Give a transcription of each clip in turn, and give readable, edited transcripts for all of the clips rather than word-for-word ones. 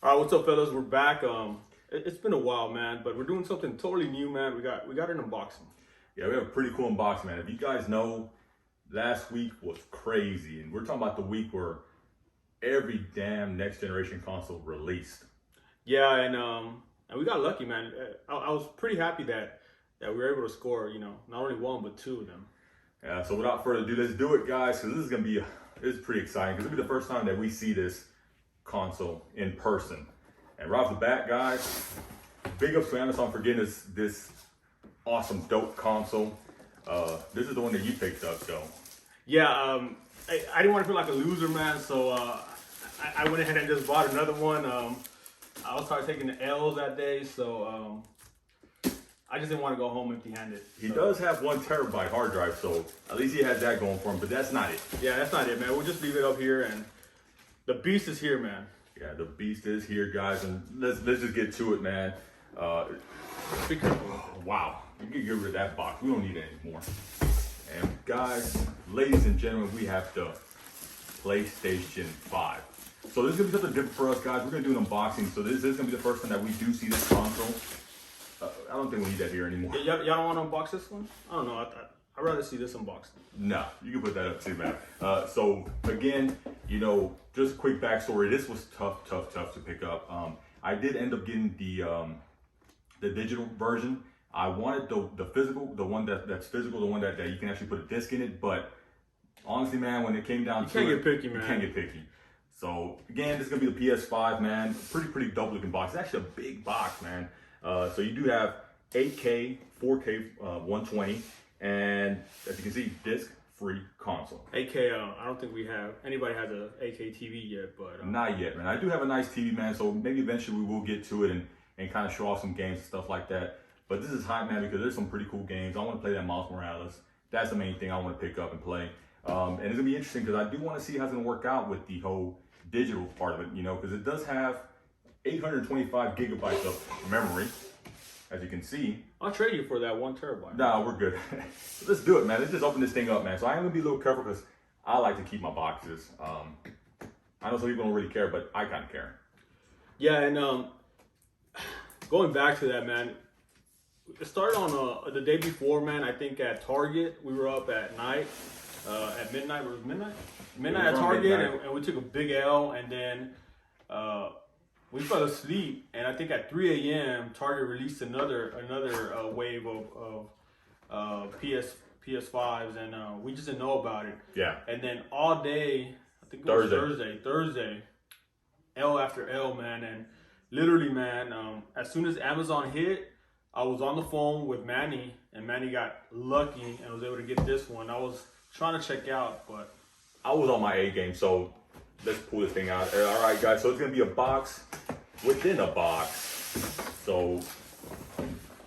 All right, what's up, fellas? We're back. It's been a while, man, but we're doing something totally new, man. We got an unboxing. Yeah, we have a pretty cool unboxing, man. If you guys know, last week was crazy, and we're talking about the week where every damn next generation console released. Yeah, and we got lucky, man. I was pretty happy that we were able to score, not only one but two of them. Yeah. So without further ado, let's do it, guys, because this is pretty exciting. Because it'll be the first time that we see this console in person. And right off the bat, guys, big ups to Amazon for getting us this awesome, dope console. This is the one that you picked up, though. Yeah, I didn't want to feel like a loser, man, so I went ahead and just bought another one. I was tired of taking the L's that day, so I just didn't want to go home empty-handed. He does have 1 terabyte hard drive, so at least he has that going for him, but that's not it. Yeah, that's not it, man. We'll just leave it up here, and the beast is here, man. Yeah, the beast is here, guys, and let's just get to it, man. Be careful. Wow, you can get rid of that box. We don't need it anymore. And guys, ladies and gentlemen, we have the PlayStation 5. So this is gonna be something different for us, guys. We're gonna do an unboxing. So this is gonna be the first time that we do see this console. I don't think we need that here anymore. Y'all don't want to unbox this one? I don't know. I'd rather see this unboxed. No, you can put that up too, man. So again, just a quick backstory. This was tough to pick up. I did end up getting the digital version. I wanted the physical, the one that's physical, the one that you can actually put a disc in it. But honestly, man, when it came down to it, you can't get picky, man. You can't get picky. So again, this is gonna be the PS5, man. Pretty dope looking box. It's actually a big box, man. So you do have 8K, 4K, 120, and as you can see, disc-free console. 8K, I don't think anybody has a 8K TV yet, but not yet, man. I do have a nice TV, man. So maybe eventually we will get to it and kind of show off some games and stuff like that. But this is hype, man, because there's some pretty cool games. I want to play that Miles Morales. That's the main thing I want to pick up and play. And it's gonna be interesting because I do want to see how it's gonna work out with the whole digital part of it, because it does have 825 gigabytes of memory, as you can see. I'll trade you for that 1 terabyte. Nah, we're good. So let's do it, man. Let's just open this thing up, man. So I am gonna be a little careful because I like to keep my boxes. I know some people don't really care, but I kind of care. Yeah, and going back to that, man, it started on the day before, man. I think at Target, we were up at night, at midnight. Was it midnight? Midnight at Target, and we took a big L, and then we fell asleep, and I think at 3 a.m. Target released another wave of PS5s, and we just didn't know about it. Yeah. And then all day, I think it was Thursday, L after L, man, and literally, man, as soon as Amazon hit, I was on the phone with Manny, and Manny got lucky and was able to get this one. I was trying to check out, but I was on my A game, so let's pull this thing out. All right, guys, so it's gonna be a box within a box. So,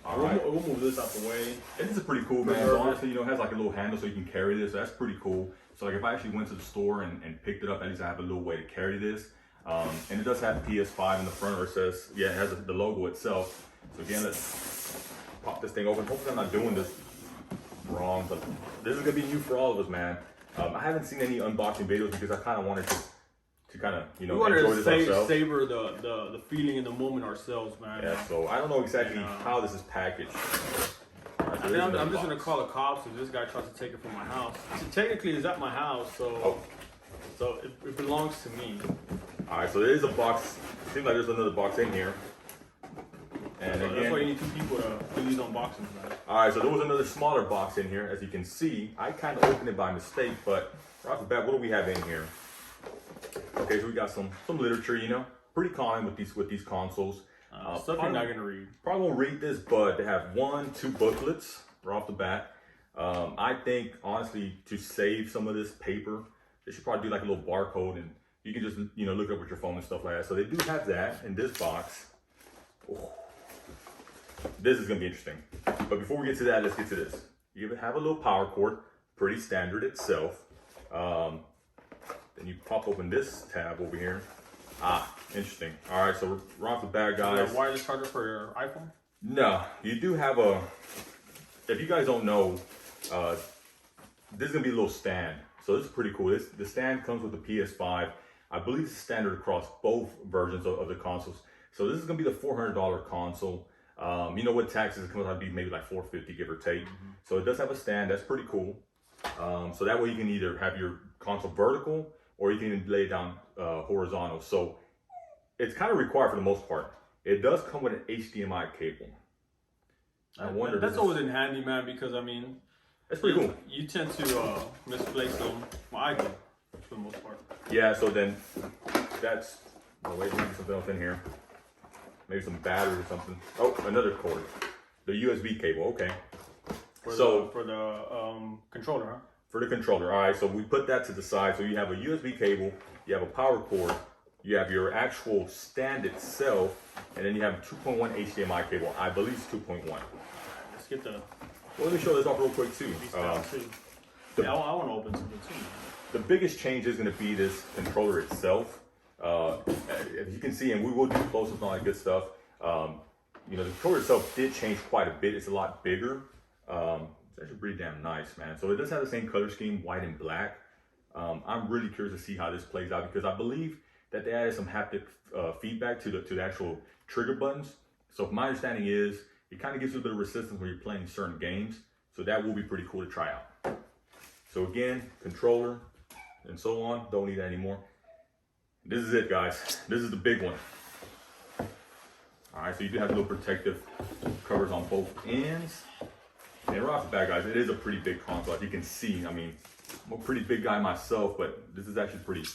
all right. We'll move this out the way. And this is pretty cool, man. So honestly, it has like a little handle so you can carry this. So that's pretty cool. So like if I actually went to the store and picked it up, at least I have a little way to carry this. And it does have PS5 in the front, or it says, yeah, it has the logo itself. So again, let's pop this thing open. Hopefully I'm not doing this wrong, but this is gonna be new for all of us, man. I haven't seen any unboxing videos because I kind of wanted to kind of, enjoy this ourselves. Savor the feeling in the moment ourselves, man. Yeah, so I don't know exactly how this is packaged. Right, so I'm just gonna call the cops if this guy tries to take it from my house. So technically, it's at my house, so it belongs to me. All right, so there is a box. It seems like there's another box in here. And so again, that's why you need 2 people to do these unboxings, man. All right, so there was another smaller box in here. As you can see, I kind of opened it by mistake, but right off the bat, what do we have in here? Okay, so we got some literature, pretty common with these consoles. Stuff you're not gonna read. Probably won't read this, but they have 1, 2 booklets right off the bat. I think honestly, to save some of this paper, they should probably do like a little barcode, and you can just look it up with your phone and stuff like that. So they do have that in this box. Oh. This is gonna be interesting. But before we get to that, let's get to this. You have a little power cord, pretty standard itself. Then you pop open this tab over here. Interesting. All right, so we're off the bat, guys. Wireless charger for your iPhone? No, you do have if you guys don't know, this is gonna be a little stand. So this is pretty cool. The stand comes with the PS5. I believe it's standard across both versions of the consoles. So this is gonna be the $400 console. You know, with taxes, it comes out to be maybe like $450, give or take. So it does have a stand. That's pretty cool. So that way you can either have your console vertical or you can lay it down horizontal. So it's kind of required for the most part. It does come with an HDMI cable. I wonder. That's always in handy, man, because I mean, that's pretty cool. You tend to misplace them. Well, I do for the most part. Yeah. So then that's. Oh wait, maybe something else in here. Maybe some battery or something. Oh, another cord. The USB cable. Okay. For the controller, huh? For the controller. All right. So we put that to the side. So you have a USB cable. You have a power cord. You have your actual stand itself, and then you have a 2.1 HDMI cable. I believe it's 2.1. Let's get the. Well, let me show this off real quick too. Yeah, I want to open something too. The biggest change is going to be this controller itself. As you can see, and we will do close-ups and all that good stuff. You know, the controller itself did change quite a bit. It's a lot bigger. It's actually pretty damn nice, man. So it does have the same color scheme, white and black. I'm really curious to see how this plays out because I believe that they added some haptic feedback to the actual trigger buttons. So my understanding is it kind of gives you a bit of resistance when you're playing certain games. So that will be pretty cool to try out. So again, controller and so on. Don't need that anymore. This is it, guys. This is the big one. All right, so you do have little protective covers on both ends. And right off the bat, guys, it is a pretty big console. As you can see, I mean, I'm a pretty big guy myself, but this is actually pretty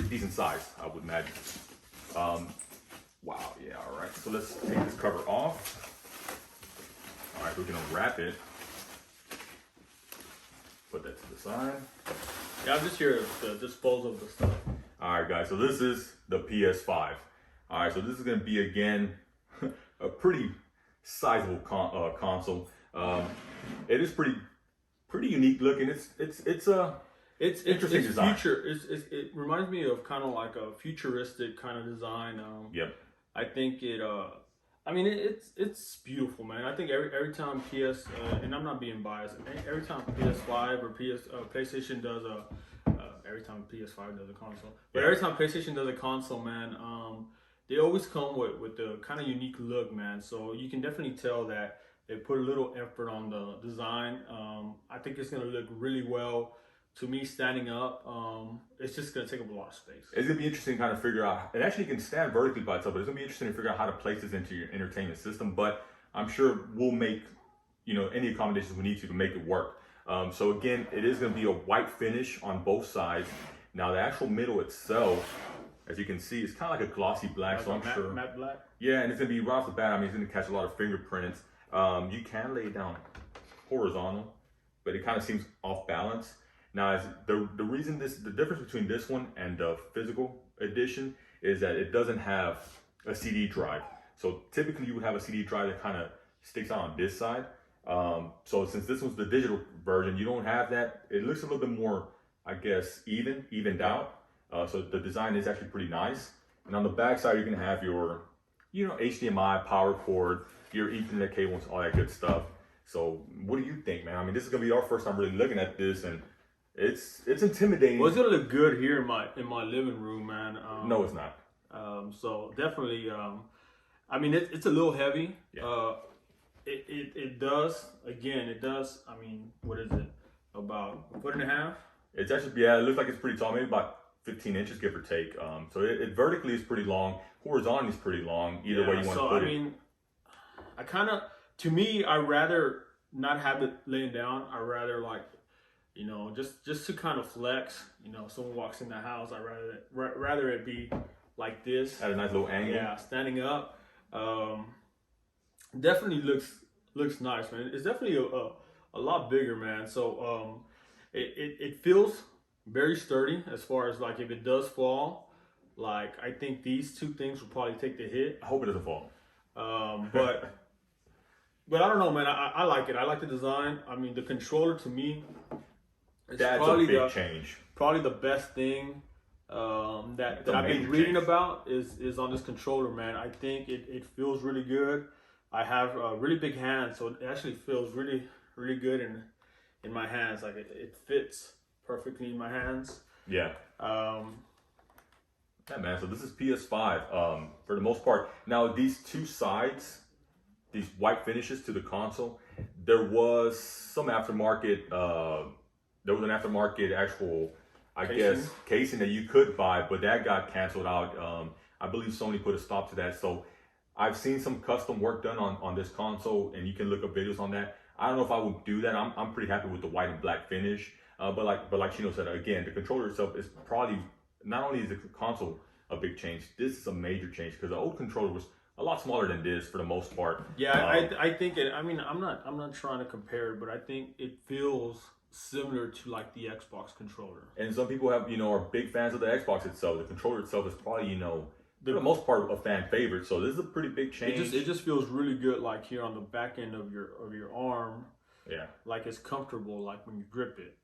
decent size, I would imagine. Wow, yeah, all right. So let's take this cover off. All right, we're gonna wrap it. Put that to the side. Yeah, I'm just here to dispose of the stuff. All right, guys, so this is the PS5. All right, so this is gonna be, again, a pretty sizable console. It is pretty unique looking. It's interesting design. It reminds me of kind of like a futuristic kind of design. Yep. I think I mean it's beautiful, man. I think every time and I'm not being biased. Every time PS5 or PlayStation does every time PS5 does a console, but every time PlayStation does a console, man, they always come with the kind of unique look, man. So you can definitely tell that they put a little effort on the design. I think it's gonna look really well. To me, standing up, it's just gonna take up a lot of space. It's gonna be interesting to kind of figure out. It actually can stand vertically by itself, but it's gonna be interesting to figure out how to place this into your entertainment system. But I'm sure we'll make, you know, any accommodations we need to make it work. So again, it is gonna be a white finish on both sides. Now the actual middle itself, as you can see, it's kind of like a glossy black. Like so I'm sure. Matte black. Yeah, and it's gonna be right off the bat. I mean, it's gonna catch a lot of fingerprints. You can lay it down horizontal, but it kind of seems off balance. Now, the reason the difference between this one and the physical edition is that it doesn't have a CD drive. So typically you would have a CD drive that kind of sticks out on this side. So since this one's the digital version, you don't have that. It looks a little bit more, I guess, evened out. So the design is actually pretty nice. And on the back side, you're gonna have your, you know, HDMI power cord, your Ethernet cables, all that good stuff. So what do you think, man? I mean, this is gonna be our first time really looking at this, and it's intimidating. Well, it's gonna look good here in my living room, man. No, it's not. So definitely, I mean, it's a little heavy. Yeah. It does. Again, it does. I mean, what is it? About a foot and a half? It's actually, yeah, it looks like it's pretty tall, maybe about 15 inches, give or take. So it vertically is pretty long. Horizontally is pretty long. Either way you want to put it. I mean, I kind of, to me, I rather not have it laying down. I rather like, you know, just to kind of flex. You know, someone walks in the house, I rather it be like this. At a nice little angle. Yeah, standing up. Definitely looks nice, man. It's definitely a lot bigger, man. So it feels very sturdy as far as like if it does fall. Like I think these two things will probably take the hit. I hope it doesn't fall. But I don't know, man. I like it. I like the design. I mean, the controller to me, that's probably a big change. Probably the best thing that I've been reading about is on this controller, man. I think it feels really good. I have really big hands, so it actually feels really, really good in my hands. Like it fits perfectly in my hands. Yeah. Yeah, man. So this is PS5 for the most part. Now these two sides, these white finishes to the console, there was some aftermarket. There was an aftermarket actual, I guess, casing that you could buy, but that got canceled out. I believe Sony put a stop to that. So I've seen some custom work done on this console, and you can look up videos on that. I don't know if I would do that. I'm pretty happy with the white and black finish. But like Chino said, again, the controller itself is probably, not only is the console a big change, this is a major change because the old controller was a lot smaller than this for the most part. Yeah, I think it. I mean, I'm not trying to compare it, but I think it feels similar to like the Xbox controller. And some people have, are big fans of the Xbox itself. The controller itself is probably, for the most part, a fan favorite. So this is a pretty big change. It just feels really good, like here on the back end of your arm. Yeah. Like it's comfortable, like when you grip it.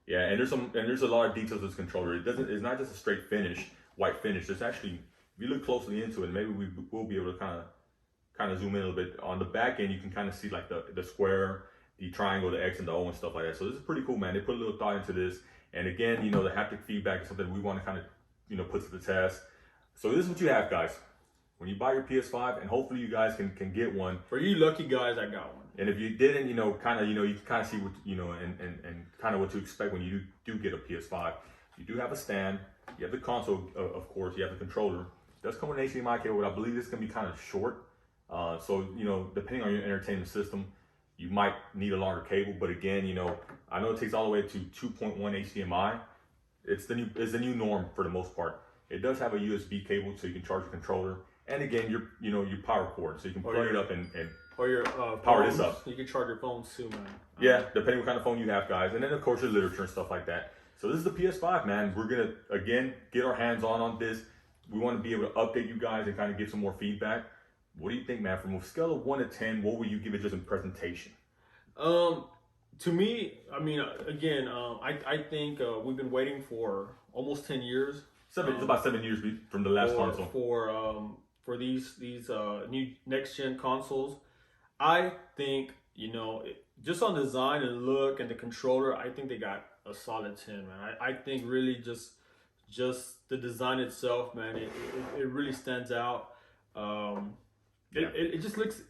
Yeah, and there's a lot of details to this controller. It's not just a straight finish, white finish. There's actually, if you look closely into it, maybe we'll be able to kind of zoom in a little bit. On the back end, you can kind of see like the square, the triangle, the X and the O and stuff like that. So this is pretty cool, man. They put a little thought into this. And again, the haptic feedback is something we want to kind of, put to the test. So this is what you have, guys. When you buy your PS5, and hopefully you guys can get one. For you lucky guys, I got one. And if you didn't, you can kind of see what, and kind of what to expect when you do get a PS5. You do have a stand. You have the console, of course. You have the controller. It does come with an HDMI cable, but I believe this is going to be kind of short. So, depending on your entertainment system, you might need a longer cable. But again, I know it takes all the way to 2.1 HDMI. It's the new norm for the most part. It does have a USB cable so you can charge your controller. And again, your power cord, so you can plug it up and or your power phones. this up. You can charge your phones too, man. Yeah, depending what kind of phone you have, guys. And then of course your literature and stuff like that. So this is the PS5, man. We're gonna again get our hands on this. We want to be able to update you guys and kind of give some more feedback. What do you think, man? From a scale of 1 to 10, what would you give it just in presentation? To me, I mean, again, I think we've been waiting for almost 10 years. It's about 7 years from the last console. For these new next gen consoles, I think just on design and look and the controller, I think they got a solid 10, man. I think really just the design itself, man, it really stands out. It just looks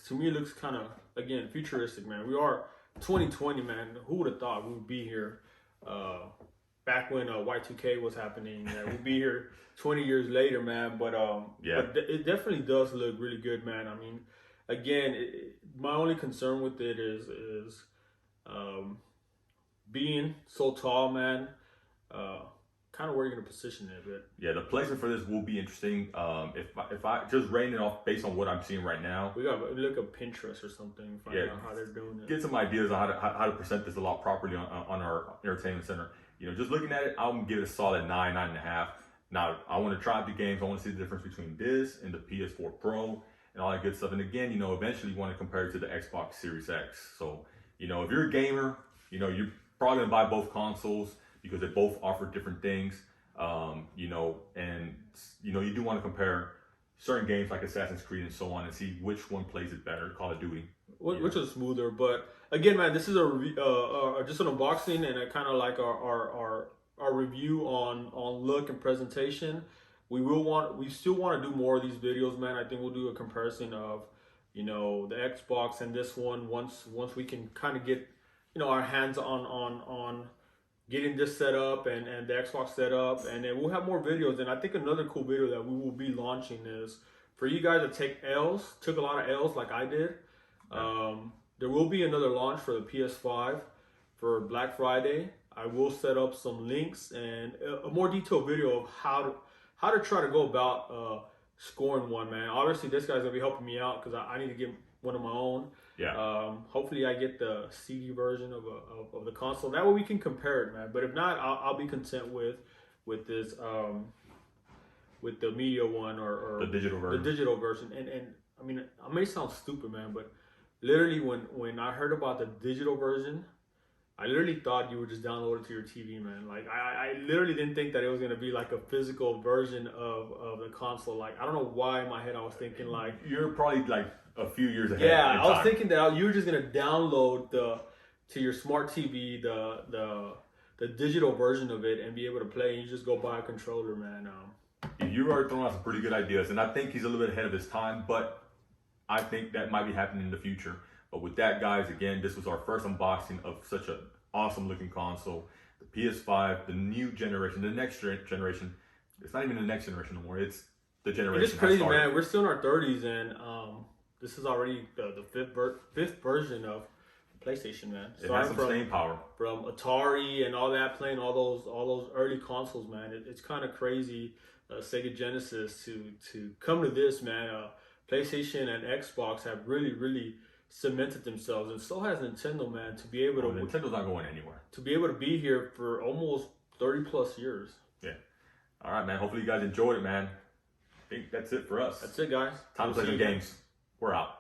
to me, it looks kind of, again, futuristic, man. We are 2020, man. Who would have thought we would be here back when Y2K was happening? We'll be here 20 years later, man. But it definitely does look really good, man. I mean, again, my only concern with it is being so tall, man. Kind of where you're gonna position it, but yeah, the placement for this will be interesting. If I just rating it off based on what I'm seeing right now, we gotta look at Pinterest or something, find out how they're doing it. Get some ideas on how to present this a lot properly on our entertainment center. Just looking at it, I'm gonna give it a solid 9.5. Now I want to try out the games. I want to see the difference between this and the PS4 Pro and all that good stuff. And again, eventually you want to compare it to the Xbox Series X. So if you're a gamer, you're probably gonna buy both consoles, because they both offer different things, and you do want to compare certain games like Assassin's Creed and so on and see which one plays it better, Call of Duty. Which is smoother, but again, man, this is a review, just an unboxing and a kind of like our review on look and presentation. We still want to do more of these videos, man. I think we'll do a comparison of, the Xbox and this one once we can kind of get, our hands on getting this set up and the Xbox set up, and then we'll have more videos. And I think another cool video that we will be launching is for you guys that took a lot of L's like I did. There will be another launch for the PS5 for Black Friday. I will set up some links and a more detailed video of how to try to go about scoring one, man. Obviously, this guy's gonna be helping me out because I need to get one of my own. Yeah. Hopefully I get the CD version of the console. That way we can compare it, man. But if not, I'll be content with this with the media one or the digital version. The digital version. And I mean, I may sound stupid, man, but literally when I heard about the digital version, I literally thought you would just download it to your TV, man. Like I literally didn't think that it was gonna be like a physical version of the console. Like I don't know why in my head I was thinking like you're probably like a few years ahead. Yeah, I was thinking that you were just gonna download to your smart TV the digital version of it and be able to play. And you just go buy a controller, man. You are throwing out some pretty good ideas, and I think he's a little bit ahead of his time, but I think that might be happening in the future. But with that, guys, again, this was our first unboxing of such an awesome looking console. The PS5, the new generation, the next generation. It's not even the next generation no more. It's the generation. It's crazy, man. We're still in our 30s, and this is already the fifth version of PlayStation, man. It has some staying power. From Atari and all that, playing all those early consoles, man. It's kind of crazy. Sega Genesis to come to this, man. PlayStation and Xbox have really cemented themselves, and so has Nintendo, man. To be able to Nintendo's not going anywhere. To be able to be here for almost 30+ years. Yeah. All right, man. Hopefully you guys enjoyed it, man. I think that's it for us. That's it, guys. Time to play some games. We're out.